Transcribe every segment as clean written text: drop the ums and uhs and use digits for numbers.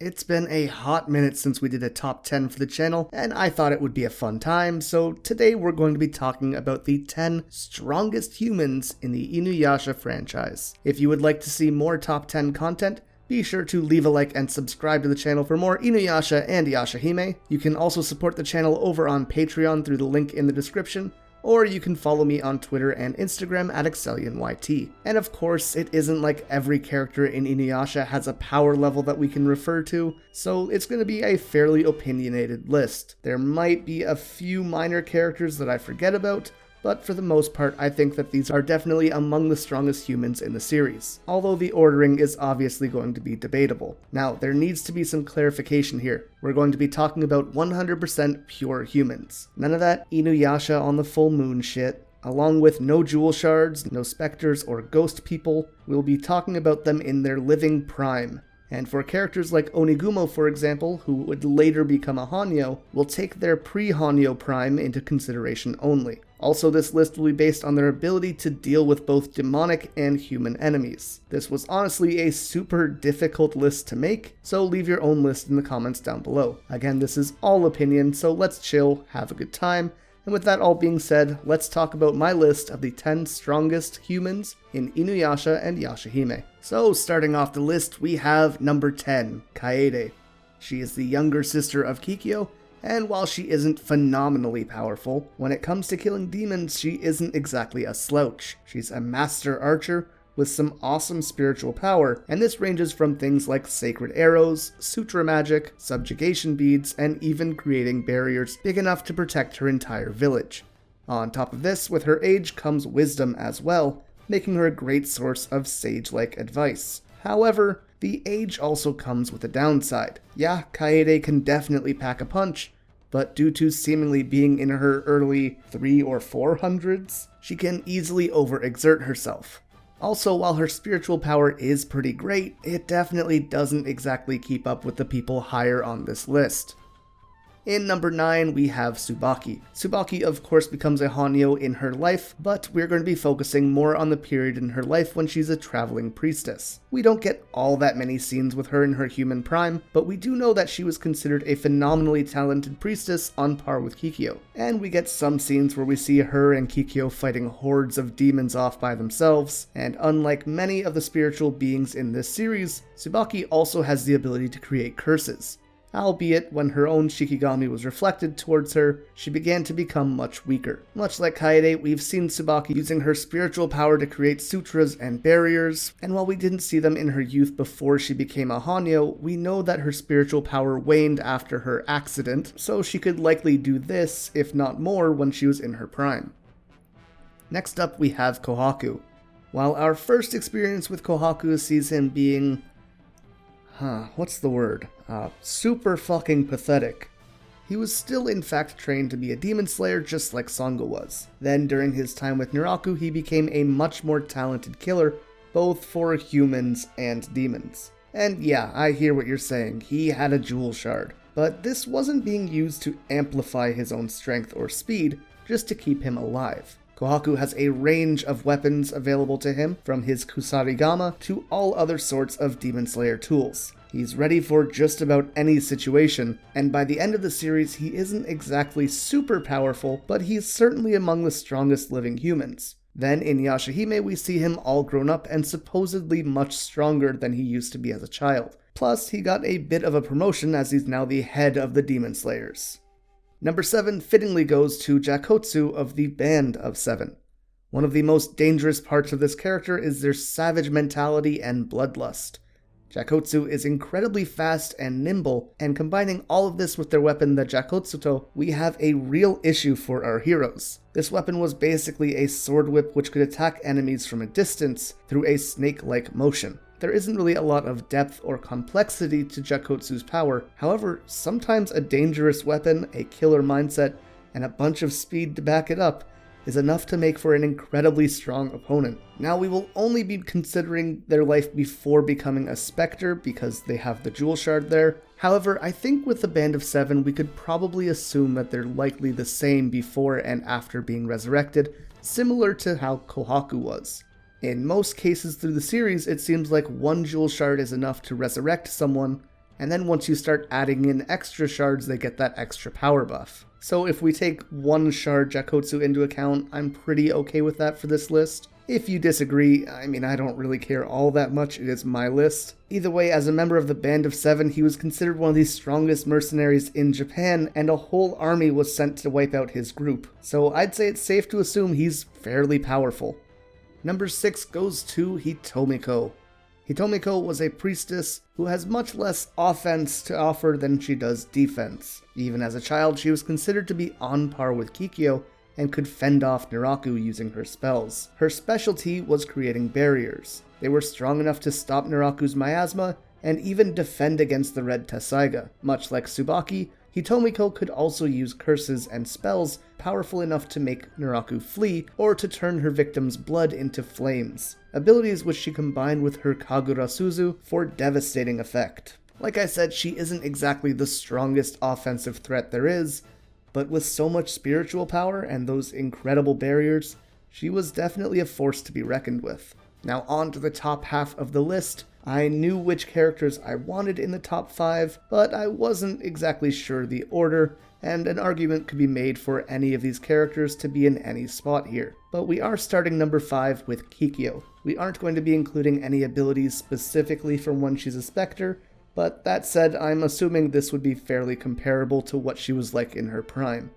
It's been a hot minute since we did a top 10 for the channel, and I thought it would be a fun time, so today we're going to be talking about the 10 strongest humans in the Inuyasha franchise. If you would like to see more top 10 content, be sure to leave a like and subscribe to the channel for more Inuyasha and Yashahime. You can also support the channel over on Patreon through the link in the description, or you can follow me on Twitter and Instagram at AxelBeats. And of course, it isn't like every character in Inuyasha has a power level that we can refer to, so it's going to be a fairly opinionated list. There might be a few minor characters that I forget about, but for the most part, I think that these are definitely among the strongest humans in the series, although the ordering is obviously going to be debatable. Now, there needs to be some clarification here. We're going to be talking about 100% pure humans. None of that Inuyasha on the full moon shit. Along with no jewel shards, no specters or ghost people, we'll be talking about them in their living prime. And for characters like Onigumo, for example, who would later become a Hanyo, we'll take their pre-Hanyo prime into consideration only. Also, this list will be based on their ability to deal with both demonic and human enemies. This was honestly a super difficult list to make, so leave your own list in the comments down below. Again, this is all opinion, so let's chill, have a good time. And with that all being said, let's talk about my list of the 10 strongest humans in Inuyasha and Yashahime. So starting off the list, we have number 10, Kaede. She is the younger sister of Kikyo, and while she isn't phenomenally powerful, when it comes to killing demons, she isn't exactly a slouch. She's a master archer with some awesome spiritual power, and this ranges from things like sacred arrows, sutra magic, subjugation beads, and even creating barriers big enough to protect her entire village. On top of this, with her age comes wisdom as well, making her a great source of sage-like advice. However, the age also comes with a downside. Yeah, Kaede can definitely pack a punch, but due to seemingly being in her early 300s or 400s, she can easily overexert herself. Also, while her spiritual power is pretty great, it definitely doesn't exactly keep up with the people higher on this list. In number 9, we have Tsubaki. Tsubaki, of course, becomes a Hanyo in her life, but we're going to be focusing more on the period in her life when she's a traveling priestess. We don't get all that many scenes with her in her human prime, but we do know that she was considered a phenomenally talented priestess on par with Kikyo. And we get some scenes where we see her and Kikyo fighting hordes of demons off by themselves, and unlike many of the spiritual beings in this series, Tsubaki also has the ability to create curses. Albeit, when her own Shikigami was reflected towards her, she began to become much weaker. Much like Kaede, we've seen Tsubaki using her spiritual power to create sutras and barriers, and while we didn't see them in her youth before she became a Hanyo, we know that her spiritual power waned after her accident, so she could likely do this, if not more, when she was in her prime. Next up, we have Kohaku. While our first experience with Kohaku sees him being super fucking pathetic. He was still in fact trained to be a demon slayer just like Sango was. Then during his time with Miroku, he became a much more talented killer, both for humans and demons. And yeah, I hear what you're saying, he had a jewel shard, but this wasn't being used to amplify his own strength or speed, just to keep him alive. Kohaku has a range of weapons available to him, from his Kusarigama to all other sorts of Demon Slayer tools. He's ready for just about any situation, and by the end of the series he isn't exactly super powerful, but he's certainly among the strongest living humans. Then in Yashahime we see him all grown up and supposedly much stronger than he used to be as a child. Plus he got a bit of a promotion as he's now the head of the Demon Slayers. Number 7 fittingly goes to Jokkotsu of the Band of Seven. One of the most dangerous parts of this character is their savage mentality and bloodlust. Jokkotsu is incredibly fast and nimble, and combining all of this with their weapon, the Jokkotsuto, we have a real issue for our heroes. This weapon was basically a sword whip which could attack enemies from a distance through a snake-like motion. There isn't really a lot of depth or complexity to Jokkotsu's power, however, sometimes a dangerous weapon, a killer mindset, and a bunch of speed to back it up is enough to make for an incredibly strong opponent. Now we will only be considering their life before becoming a Spectre because they have the Jewel Shard there. However, I think with the Band of Seven we could probably assume that they're likely the same before and after being resurrected, similar to how Kohaku was. In most cases through the series, it seems like one Jewel Shard is enough to resurrect someone, and then once you start adding in extra shards, they get that extra power buff. So if we take one shard Jokkotsu into account, I'm pretty okay with that for this list. If you disagree, I mean, I don't really care all that much, it is my list. Either way, as a member of the Band of Seven, he was considered one of the strongest mercenaries in Japan, and a whole army was sent to wipe out his group. So I'd say it's safe to assume he's fairly powerful. Number 6 goes to Hitomiko. Hitomiko was a priestess who has much less offense to offer than she does defense. Even as a child, she was considered to be on par with Kikyo and could fend off Miroku using her spells. Her specialty was creating barriers. They were strong enough to stop Miroku's miasma and even defend against the red Tessaiga. Much like Tsubaki, Hitomiko could also use curses and spells powerful enough to make Miroku flee or to turn her victim's blood into flames, abilities which she combined with her Kagura Suzu for devastating effect. Like I said, she isn't exactly the strongest offensive threat there is, but with so much spiritual power and those incredible barriers, she was definitely a force to be reckoned with. Now on to the top half of the list. I knew which characters I wanted in the top 5, but I wasn't exactly sure the order, and an argument could be made for any of these characters to be in any spot here. But we are starting number 5 with Kikyo. We aren't going to be including any abilities specifically from when she's a Spectre, but that said, I'm assuming this would be fairly comparable to what she was like in her prime.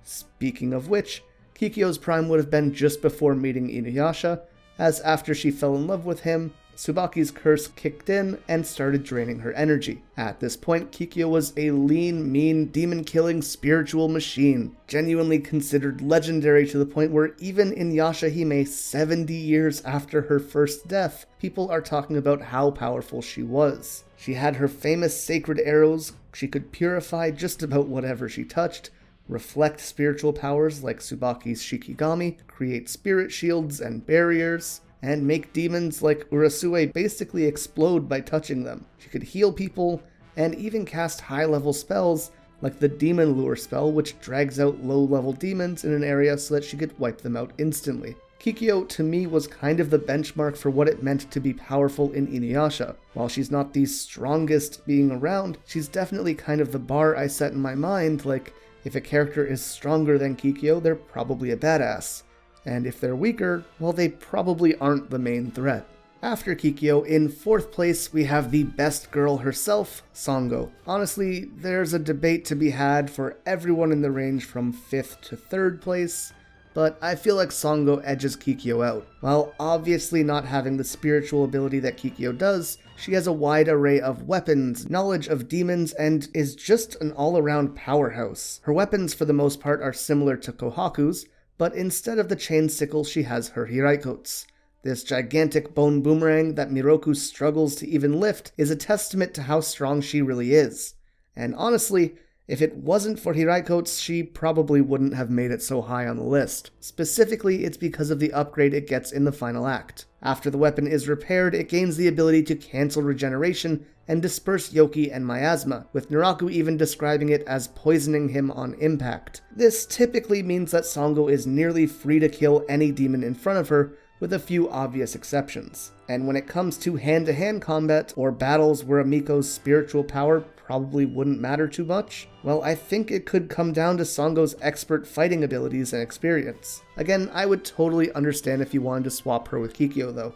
Speaking of which, Kikyo's prime would have been just before meeting Inuyasha, as after she fell in love with him, Tsubaki's curse kicked in and started draining her energy. At this point, Kikyo was a lean, mean, demon-killing spiritual machine, genuinely considered legendary to the point where even in Yashahime 70 years after her first death, people are talking about how powerful she was. She had her famous sacred arrows, she could purify just about whatever she touched, reflect spiritual powers like Tsubaki's Shikigami, create spirit shields and barriers, and make demons like Urasue basically explode by touching them. She could heal people, and even cast high-level spells like the Demon Lure spell, which drags out low-level demons in an area so that she could wipe them out instantly. Kikyo, to me, was kind of the benchmark for what it meant to be powerful in Inuyasha. While she's not the strongest being around, she's definitely kind of the bar I set in my mind, like, if a character is stronger than Kikyo, they're probably a badass. And if they're weaker, well, they probably aren't the main threat. After Kikyo, in 4th place, we have the best girl herself, Sango. Honestly, there's a debate to be had for everyone in the range from 5th to 3rd place, but I feel like Sango edges Kikyo out. While obviously not having the spiritual ability that Kikyo does, she has a wide array of weapons, knowledge of demons, and is just an all-around powerhouse. Her weapons, for the most part, are similar to Kohaku's, but instead of the chain sickle, she has her Hiraikotsu. This gigantic bone boomerang that Miroku struggles to even lift is a testament to how strong she really is. And honestly, if it wasn't for Hiraikotsu, she probably wouldn't have made it so high on the list. Specifically, it's because of the upgrade it gets in the final act. After the weapon is repaired, it gains the ability to cancel regeneration and disperse Yoki and miasma, with Miroku even describing it as poisoning him on impact. This typically means that Sango is nearly free to kill any demon in front of her, with a few obvious exceptions. And when it comes to hand-to-hand combat, or battles where Amiko's spiritual power probably wouldn't matter too much, well, I think it could come down to Sango's expert fighting abilities and experience. Again, I would totally understand if you wanted to swap her with Kikyo though.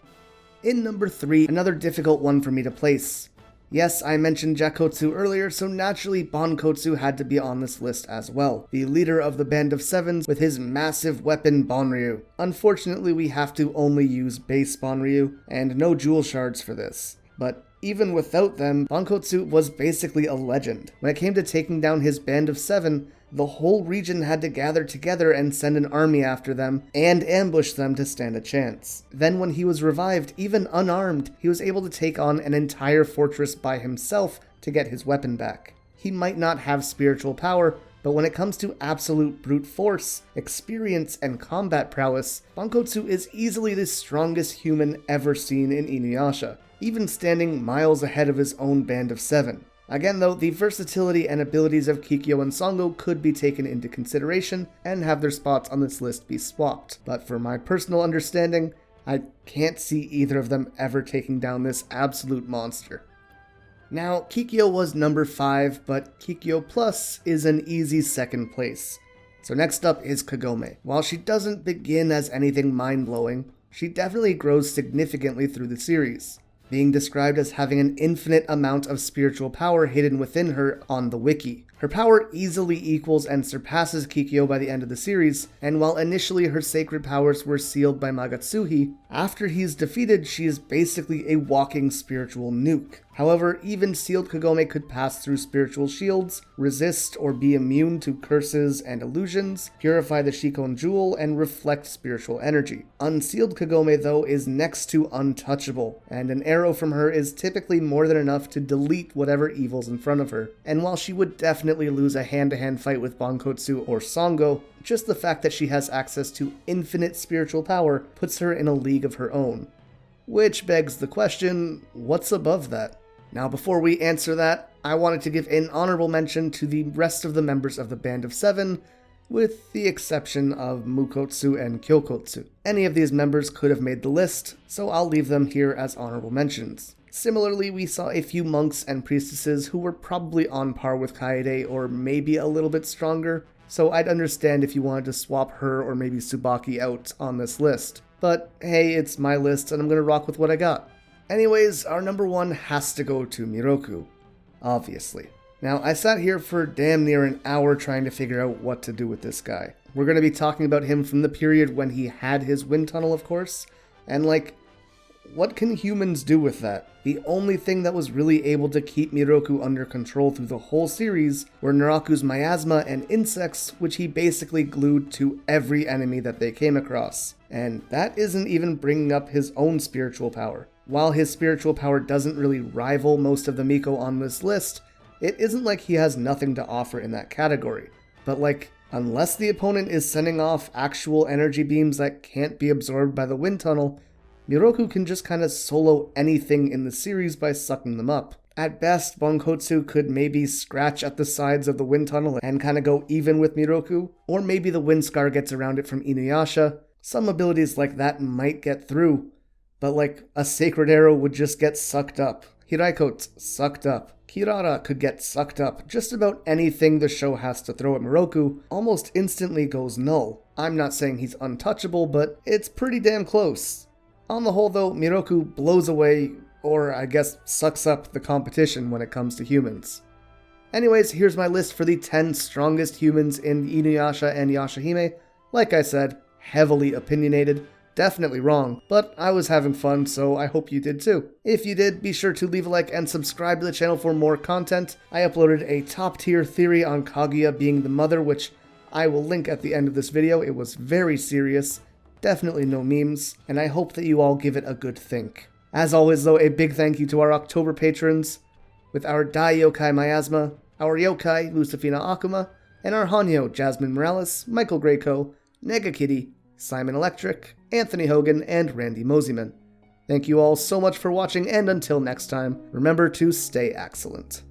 In number 3, another difficult one for me to place. Yes, I mentioned Jokkotsu earlier, so naturally Bonkotsu had to be on this list as well. The leader of the Band of Sevens with his massive weapon Bonryu. Unfortunately, we have to only use base Bonryu, and no jewel shards for this. But even without them, Bonkotsu was basically a legend. When it came to taking down his Band of Seven, the whole region had to gather together and send an army after them, and ambush them to stand a chance. Then when he was revived, even unarmed, he was able to take on an entire fortress by himself to get his weapon back. He might not have spiritual power, but when it comes to absolute brute force, experience, and combat prowess, Bonkotsu is easily the strongest human ever seen in Inuyasha, even standing miles ahead of his own Band of Seven. Again though, the versatility and abilities of Kikyo and Sango could be taken into consideration and have their spots on this list be swapped, but for my personal understanding, I can't see either of them ever taking down this absolute monster. Now, Kikyo was number 5, but Kikyo Plus is an easy second place. So next up is Kagome. While she doesn't begin as anything mind-blowing, she definitely grows significantly through the series, being described as having an infinite amount of spiritual power hidden within her on the wiki. Her power easily equals and surpasses Kikyo by the end of the series, and while initially her sacred powers were sealed by Magatsuhi, after he's defeated, she is basically a walking spiritual nuke. However, even sealed Kagome could pass through spiritual shields, resist or be immune to curses and illusions, purify the Shikon Jewel, and reflect spiritual energy. Unsealed Kagome, though, is next to untouchable, and an arrow from her is typically more than enough to delete whatever evil's in front of her. And while she would definitely lose a hand-to-hand fight with Bonkotsu or Sango, just the fact that she has access to infinite spiritual power puts her in a league of her own. Which begs the question, what's above that? Now, before we answer that, I wanted to give an honorable mention to the rest of the members of the Band of Seven, with the exception of Mukotsu and Kyokkotsu. Any of these members could have made the list, so I'll leave them here as honorable mentions. Similarly, we saw a few monks and priestesses who were probably on par with Kaede or maybe a little bit stronger, so I'd understand if you wanted to swap her or maybe Tsubaki out on this list. But hey, it's my list and I'm gonna rock with what I got. Anyways, our number 1 has to go to Miroku, obviously. Now, I sat here for damn near an hour trying to figure out what to do with this guy. We're going to be talking about him from the period when he had his wind tunnel, of course, and what can humans do with that? The only thing that was really able to keep Miroku under control through the whole series were Naraku's miasma and insects, which he basically glued to every enemy that they came across. And that isn't even bringing up his own spiritual power. While his spiritual power doesn't really rival most of the Miko on this list, it isn't like he has nothing to offer in that category. But unless the opponent is sending off actual energy beams that can't be absorbed by the wind tunnel, Miroku can just kind of solo anything in the series by sucking them up. At best, Bonkotsu could maybe scratch at the sides of the wind tunnel and kind of go even with Miroku, or maybe the wind scar gets around it from Inuyasha. Some abilities like that might get through, but a sacred arrow would just get sucked up. Hiraiko's sucked up. Kirara could get sucked up. Just about anything the show has to throw at Miroku almost instantly goes null. I'm not saying he's untouchable, but it's pretty damn close. On the whole though, Miroku blows away, or I guess sucks up, the competition when it comes to humans. Anyways, here's my list for the 10 strongest humans in Inuyasha and Yashahime. Like I said, heavily opinionated. Definitely wrong, but I was having fun, so I hope you did too. If you did, be sure to leave a like and subscribe to the channel for more content. I uploaded a top tier theory on Kaguya being the mother, which I will link at the end of this video. It was very serious, definitely no memes, and I hope that you all give it a good think. As always though, a big thank you to our October patrons, with our Dai Yokai Miasma, our Yokai Lucifina Akuma, and our Hanyo Jasmine Morales, Michael Grayco, Nega Kitty, Simon Electric, Anthony Hogan, and Randy Moseyman. Thank you all so much for watching, and until next time, remember to stay excellent.